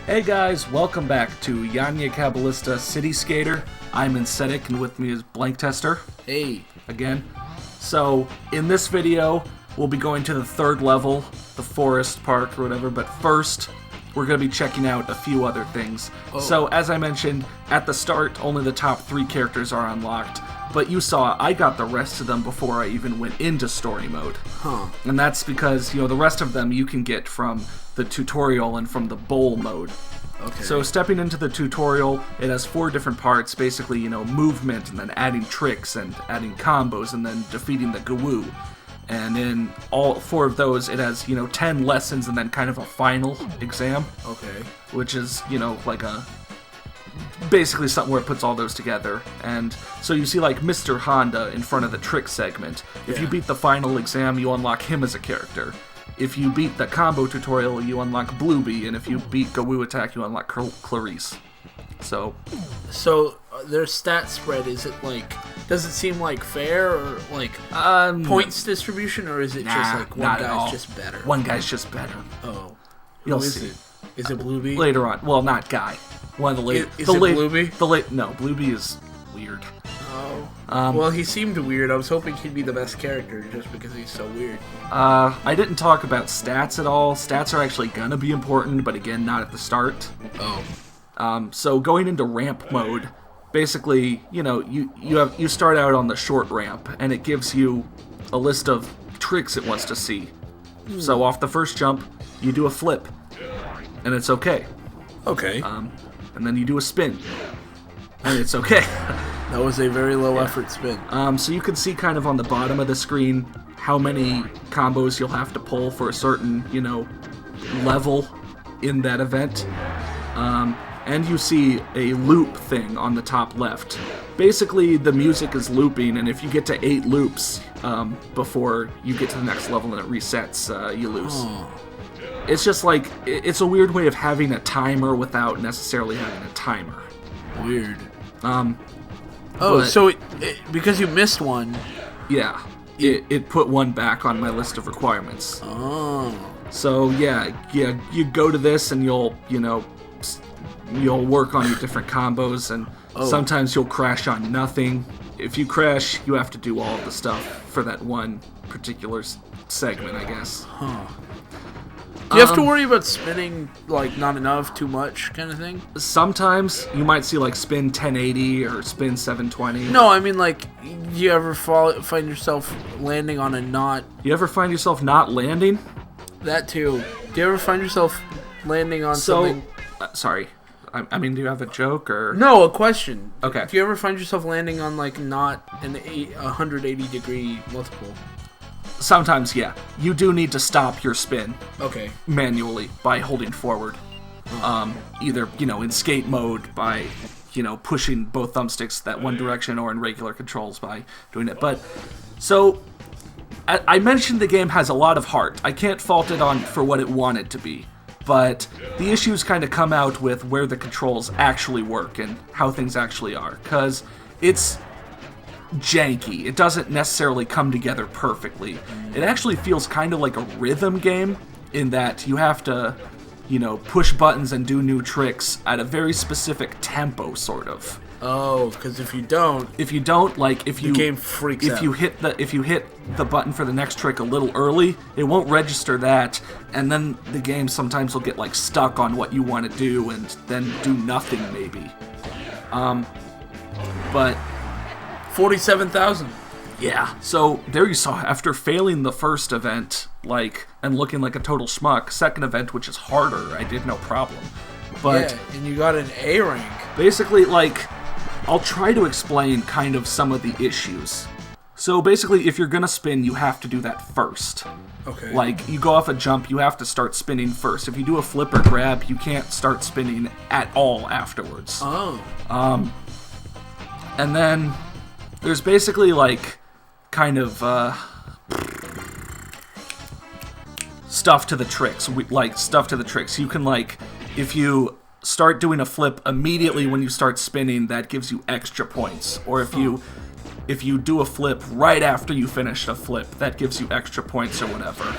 Hey guys, welcome back to Yanya Caballista City Skater. I'm Insetic, and with me is Blank Tester. Hey. Again. So, in this video, we'll be going to the third level, the forest park or whatever, but first, we're going to be checking out a few other things. Oh. So, as I mentioned, at the start, only the top 3 characters are unlocked, but you saw I got the rest of them before I even went into story mode. Huh. And that's because, the rest of them you can get from the tutorial and from the bowl mode. Okay. So stepping into the tutorial, it has 4 different parts, basically, movement, and then adding tricks, and adding combos, and then defeating the Gawoo. And in all 4 of those, it has, 10 lessons, and then kind of a final exam. Okay. Which is, like basically something where it puts all those together. And so you see, like, Mr. Honda in front of the trick segment. If you beat the final exam, you unlock him as a character. If you beat the combo tutorial, you unlock Bluebee, and if you beat Gawoo Attack, you unlock Clarice. So their stat spread, is it like, does it seem like fair, or like points distribution, or is it just like one guy's just better? One guy's just better. Oh. You'll Who is see. it? Is it Bluebee? Later on. Well, not guy. One of the late. Is it Bluebee? No, Bluebee is weird. Oh. Well, he seemed weird. I was hoping he'd be the best character just because he's so weird. I didn't talk about stats at all. Stats are actually gonna be important, but again, not at the start. Oh. So going into ramp mode, basically, you start out on the short ramp, and it gives you a list of tricks it wants to see. So off the first jump, you do a flip, and it's okay. Okay. And then you do a spin, and it's okay. That was a very low effort spin. So you can see kind of on the bottom of the screen how many combos you'll have to pull for a certain, level in that event. And you see a loop thing on the top left. Basically, the music is looping, and if you get to 8 loops before you get to the next level and it resets, you lose. Oh. It's just like, it's a weird way of having a timer without necessarily having a timer. Weird. But, so because you missed one. Yeah, it put one back on my list of requirements. Oh. So yeah, you go to this and you'll work on your different combos, and sometimes you'll crash on nothing. If you crash, you have to do all of the stuff for that one particular segment, I guess. Huh. Do you have to worry about spinning, like, not enough, too much, kind of thing? Sometimes you might see, like, spin 1080 or spin 720. No, I mean, like, do you ever find yourself landing on a knot? You ever find yourself not landing? That too. Do you ever find yourself landing on something? Sorry. I mean, do you have a joke, or? No, a question. Okay. Do you ever find yourself landing on, like, not an 180-degree multiple? Sometimes, yeah. You do need to stop your spin. Okay. Manually by holding forward. Either, in skate mode by, pushing both thumbsticks that one direction, or in regular controls by doing it. But, so, I mentioned the game has a lot of heart. I can't fault it for what it wanted to be. But the issues kind of come out with where the controls actually work and how things actually are. Because it's janky. It doesn't necessarily come together perfectly. It actually feels kind of like a rhythm game in that you have to, push buttons and do new tricks at a very specific tempo, sort of. Oh, because if you don't, the game freaks out. If you hit the button for the next trick a little early, it won't register that, and then the game sometimes will get, like, stuck on what you want to do and then do nothing, maybe. But 47,000. Yeah, so there you saw, after failing the first event, and looking like a total schmuck, second event, which is harder, I did no problem. But yeah, and you got an A rank. Basically, I'll try to explain kind of some of the issues. So basically, if you're gonna spin, you have to do that first. Okay. Like, you go off a jump, you have to start spinning first. If you do a flip or grab, you can't start spinning at all afterwards. Oh. And then there's basically, kind of, stuff to the tricks. Stuff to the tricks. You can, if you start doing a flip immediately when you start spinning, that gives you extra points. Or if you do a flip right after you finish a flip, that gives you extra points or whatever.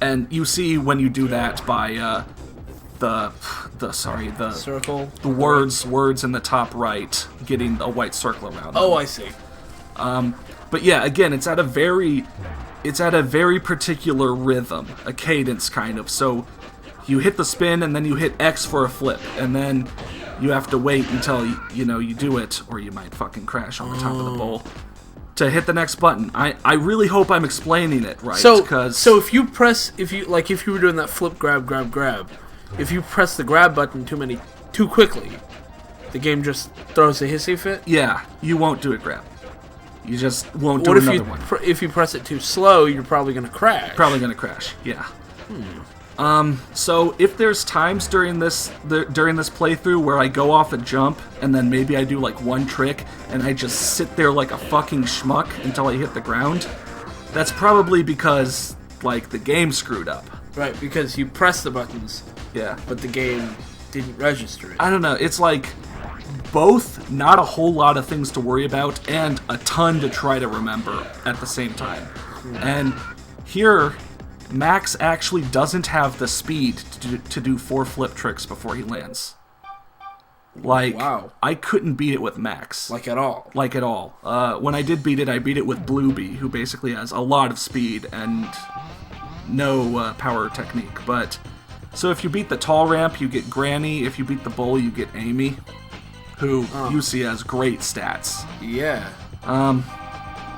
And you see when you do that by the circle, the words in the top right, getting a white circle around them. Oh, I see. But yeah, again, it's at a very particular rhythm, a cadence kind of. So you hit the spin and then you hit X for a flip, and then you have to wait until you do it, or you might fucking crash on the top of the bowl to hit the next button. I really hope I'm explaining it right. So if you were doing that flip, grab, if you press the grab button too quickly, the game just throws a hissy fit? Yeah, you won't do a grab. You just won't do another one. If you press it too slow, you're probably going to crash. Probably going to crash, yeah. So if there's times during this playthrough where I go off a jump, and then maybe I do like one trick, and I just sit there like a fucking schmuck until I hit the ground, that's probably because, like, the game screwed up. Right, because you press the buttons. Yeah. But the game didn't register it. I don't know, it's like both not a whole lot of things to worry about and a ton to try to remember at the same time. And here, Max actually doesn't have the speed to do 4 flip tricks before he lands. Like, wow. I couldn't beat it with Max. Like at all? Like at all. When I did beat it, I beat it with Blueby, who basically has a lot of speed and no power technique. But so if you beat the tall ramp, you get Granny. If you beat the bull, you get Amy, who you see has great stats. Yeah.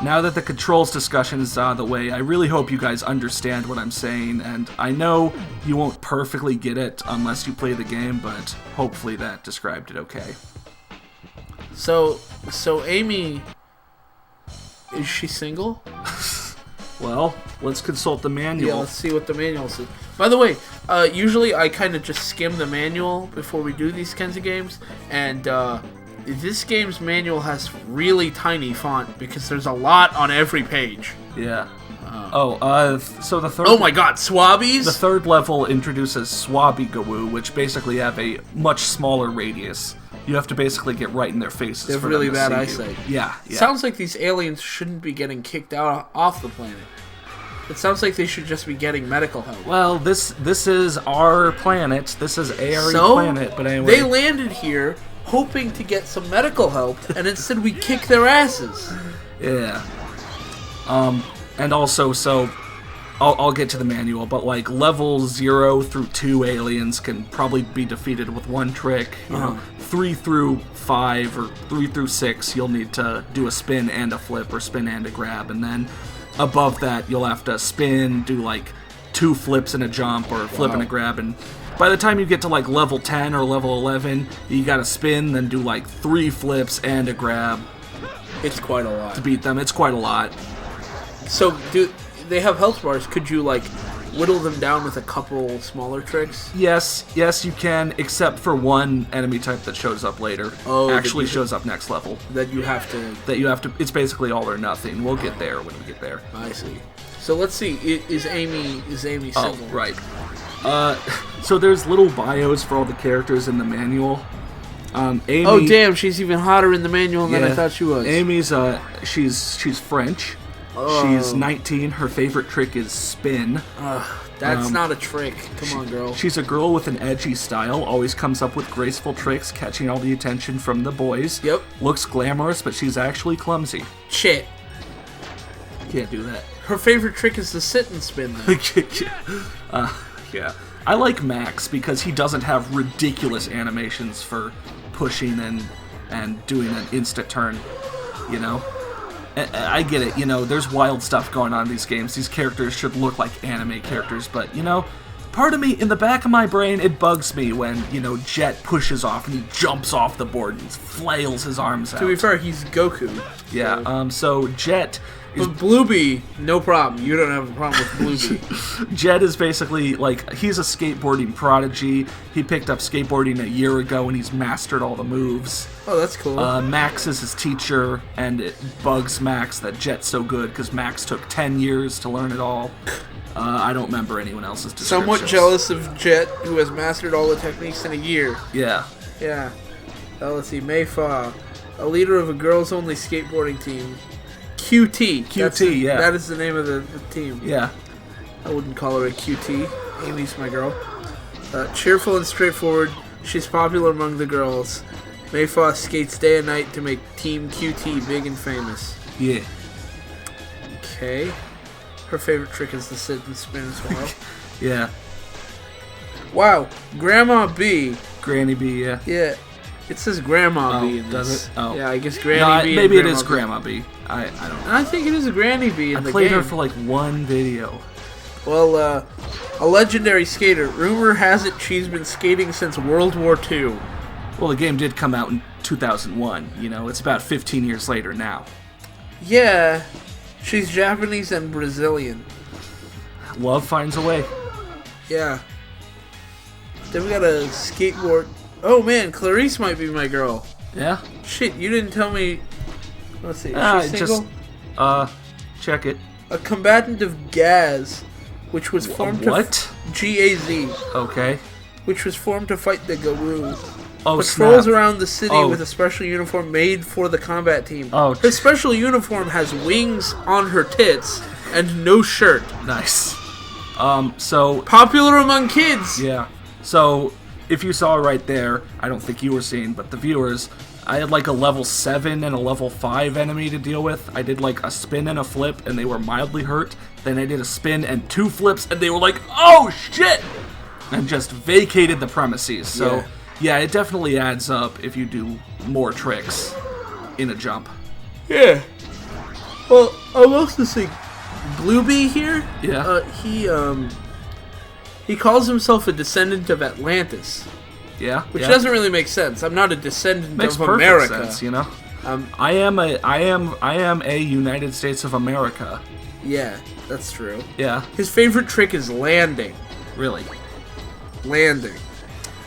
Now that the controls discussion is out of the way, I really hope you guys understand what I'm saying, and I know you won't perfectly get it unless you play the game, but hopefully that described it okay. So Amy, is she single? Well, let's consult the manual. Yeah, let's see what the manual says. By the way, usually I kind of just skim the manual before we do these kinds of games, and this game's manual has really tiny font because there's a lot on every page. Yeah. So the third... Oh my god, Swabbies? The third level introduces Swabby-Gawoo, which basically have a much smaller radius. You have to basically get right in their faces. They have really bad eyesight. Yeah. Sounds like these aliens shouldn't be getting kicked out off the planet. It sounds like they should just be getting medical help. Well, this is our planet. This is ARE planet, but anyway. They landed here hoping to get some medical help, and instead we kick their asses. Yeah. And also, so I'll get to the manual, but like level 0 through 2 aliens can probably be defeated with one trick. You know, 3 through 5 or 3 through 6, you'll need to do a spin and a flip, or spin and a grab, and then above that you'll have to spin, do like 2 flips and a jump, or a flip and a grab, and by the time you get to like level 10 or level 11, you gotta spin, then do like 3 flips and a grab. It's quite a lot. To beat them, it's quite a lot. So, do they have health bars? Could you like whittle them down with a couple smaller tricks? Yes, you can, except for one enemy type that shows up later. Oh, actually shows up next level. That you have to. It's basically all or nothing. We'll get there when we get there. I see. So let's see. Is Amy single? Oh, right. So there's little bios for all the characters in the manual. Amy, oh damn, she's even hotter in the manual than I thought she was. Amy's she's French. She's 19. Her favorite trick is spin. That's not a trick. Come on, girl. She's a girl with an edgy style. Always comes up with graceful tricks, catching all the attention from the boys. Yep. Looks glamorous, but she's actually clumsy. Shit. Can't do that. Her favorite trick is the sit and spin, though. Yeah. I like Max because he doesn't have ridiculous animations for pushing and doing an insta turn, you know? I get it, you know, there's wild stuff going on in these games. These characters should look like anime characters, but, you know, part of me, in the back of my brain, it bugs me when, you know, Jet pushes off and he jumps off the board and flails his arms out. To be fair, he's Goku. Yeah, so Jet... But Blueby, no problem. You don't have a problem with Blueby. Jet is basically, like, he's a skateboarding prodigy. He picked up skateboarding a year ago and he's mastered all the moves. Oh, that's cool. Max is his teacher, and it bugs Max that Jet's so good because Max took 10 years to learn it all. I don't remember anyone else's descriptions. Somewhat jealous of Jet, who has mastered all the techniques in a year. Yeah. Yeah. Let's see. Mayfa, a leader of a girls-only skateboarding team. QT. Yeah. That is the name of the team. Yeah. I wouldn't call her a QT. Amy's my girl. Cheerful and straightforward, she's popular among the girls. Mayfa skates day and night to make Team QT big and famous. Yeah. Okay. Her favorite trick is the sit and spin as well. Yeah. Wow. Grandma B. Granny B, yeah. Yeah. It says Grandma B in does this. it? Oh. Yeah, I guess Granny B. Maybe it Grandma is B. Grandma B. I don't know. I think it is a Granny B in the game. I played her for like one video. Well, a legendary skater. Rumor has it she's been skating since World War II. Well, the game did come out in 2001. You know, it's about 15 years later now. Yeah. She's Japanese and Brazilian. Love finds a way. Yeah. Then we got a skateboard. Oh man, Clarice might be my girl. Yeah? Shit, you didn't tell me. Let's see. Is she single? Just, check it. A combatant of Gaz, which was formed What? G-A-Z, Okay. which was formed to fight the Garou. Oh, Patrols snap. around the city Oh. with a special uniform made for the combat team. Oh, Her special uniform has wings on her tits and no shirt. Nice. So, Popular among kids. yeah. So, if you saw right there, I don't think you were seeing, but the viewers, I had like a level 7 and a level 5 enemy to deal with. I did like a spin and a flip, and they were mildly hurt. Then I did a spin and 2 flips, and they were like, oh shit! And just vacated the premises. So, yeah, it definitely adds up if you do more tricks in a jump. Yeah. Well, I'm also seeing Bluebee here. Yeah. He calls himself a descendant of Atlantis, Yeah. which yeah. doesn't really make sense. I'm not a descendant Makes of perfect America. sense, you know. I am a United States of America. Yeah, that's true. Yeah, His favorite trick is landing. really. Landing.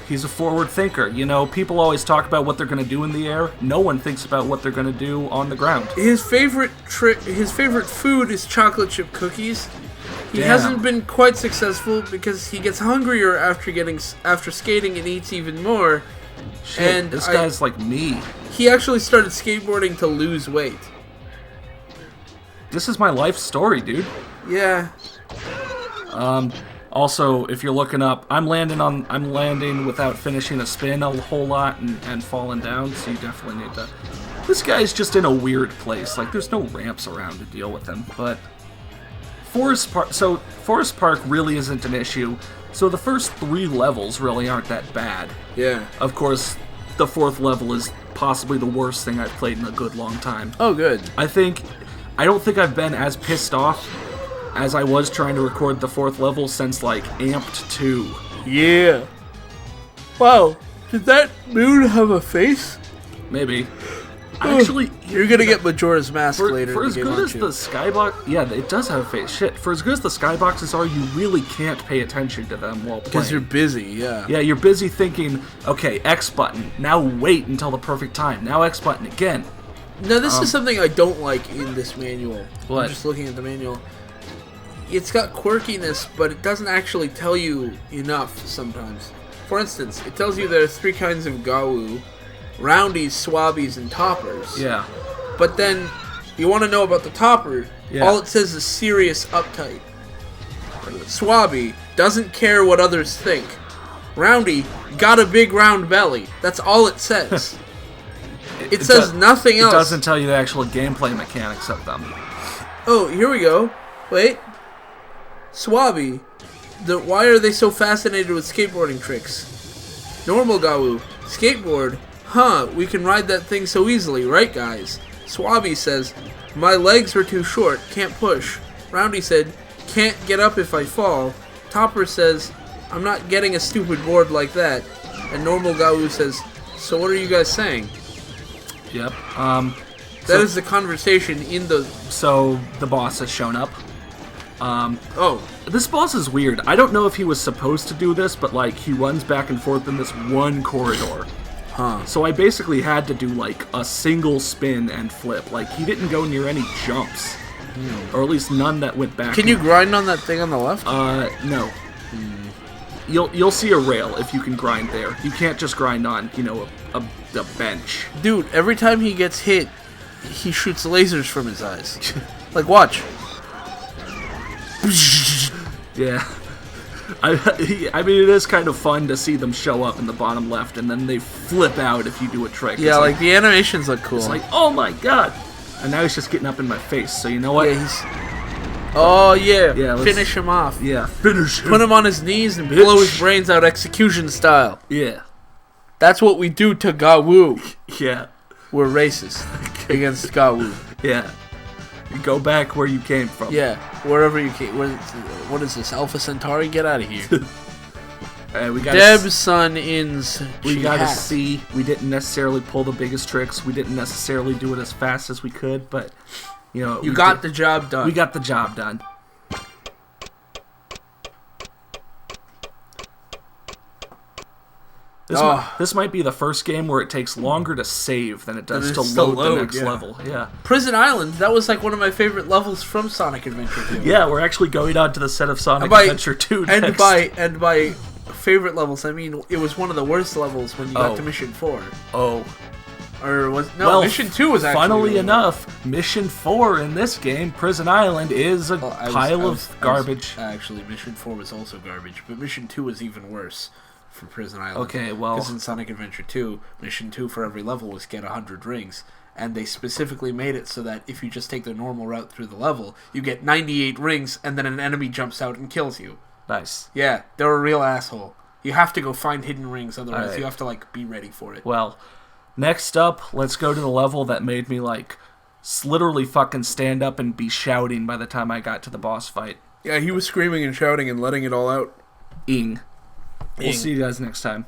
He's a forward thinker. You know, people always talk about what they're going to do in the air. No one thinks about what they're going to do on the ground. His favorite food is chocolate chip cookies. He Damn. hasn't been quite successful because he gets hungrier after skating and eats even more. Shit, And this guy's like me. He actually started skateboarding to lose weight. This is my life story, dude. Yeah. Also, if you're looking up, I'm landing without finishing a spin a whole lot and falling down, so you definitely need to. This guy's just in a weird place. Like, there's no ramps around to deal with him, but Forest Park really isn't an issue. So the first 3 levels really aren't that bad. Yeah. Of course, the 4th level is possibly the worst thing I've played in a good long time. Oh, good. I don't think I've been as pissed off as I was trying to record the 4th level since, like, Amped 2. Yeah. Wow. Did that moon have a face? Maybe. Actually, You're gonna get Majora's Mask later. for in as the game, good aren't as you? the skybox, yeah, it does have a face. Shit, for as good as the skyboxes are, you really can't pay attention to them while playing. Because you're busy, yeah. Yeah, you're busy thinking, okay, X button, now wait until the perfect time, now X button again. Now, this is something I don't like in this manual. What? I'm just looking at the manual. It's got quirkiness, but it doesn't actually tell you enough sometimes. For instance, it tells you there are 3 kinds of Gawu: roundies, swabbies, and toppers. Yeah. But then, you want to know about the topper, Yeah. all it says is serious uptight. Swabby, doesn't care what others think. Roundy, got a big round belly. That's all it says. It says nothing else. It doesn't tell you the actual gameplay mechanics of them. Oh, here we go. Wait. Swabby. Why are they so fascinated with skateboarding tricks? Normal Gawu. Skateboard. Huh, we can ride that thing so easily, right guys? Swabby says, my legs are too short, can't push. Roundy said, can't get up if I fall. Topper says, I'm not getting a stupid board like that. And Normal Gawu says, so what are you guys saying? Yep. That is the conversation in the... So, the boss has shown up. Oh. This boss is weird. I don't know if he was supposed to do this, but, like, he runs back and forth in this one corridor. Huh. So I basically had to do, like, a single spin and flip. Like, he didn't go near any jumps. Or at least none that went back. Can you grind on that thing on the left? No. You'll see a rail if you can grind there. You can't just grind on, you know, a bench. Dude, every time he gets hit, he shoots lasers from his eyes. Like, watch. Yeah. I mean, it is kind of fun to see them show up in the bottom left, and then they flip out if you do a trick. Yeah, like the animations look cool. It's like, oh my god! And now he's just getting up in my face. So you know what? Yeah, Oh yeah, finish him off. Yeah, finish him. Put him on his knees and blow his brains out execution style. Yeah. That's what we do to Gawu. Yeah. We're racist against Gawu. Yeah. You go back where you came from. Yeah, wherever you came. What is this, Alpha Centauri? Get out of here. We got Deb's son ins. We got to see. We didn't necessarily pull the biggest tricks. We didn't necessarily do it as fast as we could, but you know, you got the job done. We got the job done. This might be the first game where it takes longer to save than it does to load the next level. Yeah. Prison Island, that was like one of my favorite levels from Sonic Adventure 2. Yeah, we're actually going on to the set of Sonic Adventure 2 next. And by favorite levels, I mean it was one of the worst levels when you got to Mission 4. Oh. Or Mission 2 was actually... Funnily enough, Mission 4 in this game, Prison Island, is a pile of garbage. Actually, Mission 4 was also garbage, but Mission 2 was even worse. For Prison Island. Okay, well... Because in Sonic Adventure 2, Mission 2 for every level was get 100 rings. And they specifically made it so that if you just take the normal route through the level, you get 98 rings, and then an enemy jumps out and kills you. Nice. Yeah, they're a real asshole. You have to go find hidden rings, otherwise you have to, like, be ready for it. Well, next up, let's go to the level that made me, like, literally fucking stand up and be shouting by the time I got to the boss fight. Yeah, he was screaming and shouting and letting it all out. We'll see you guys next time.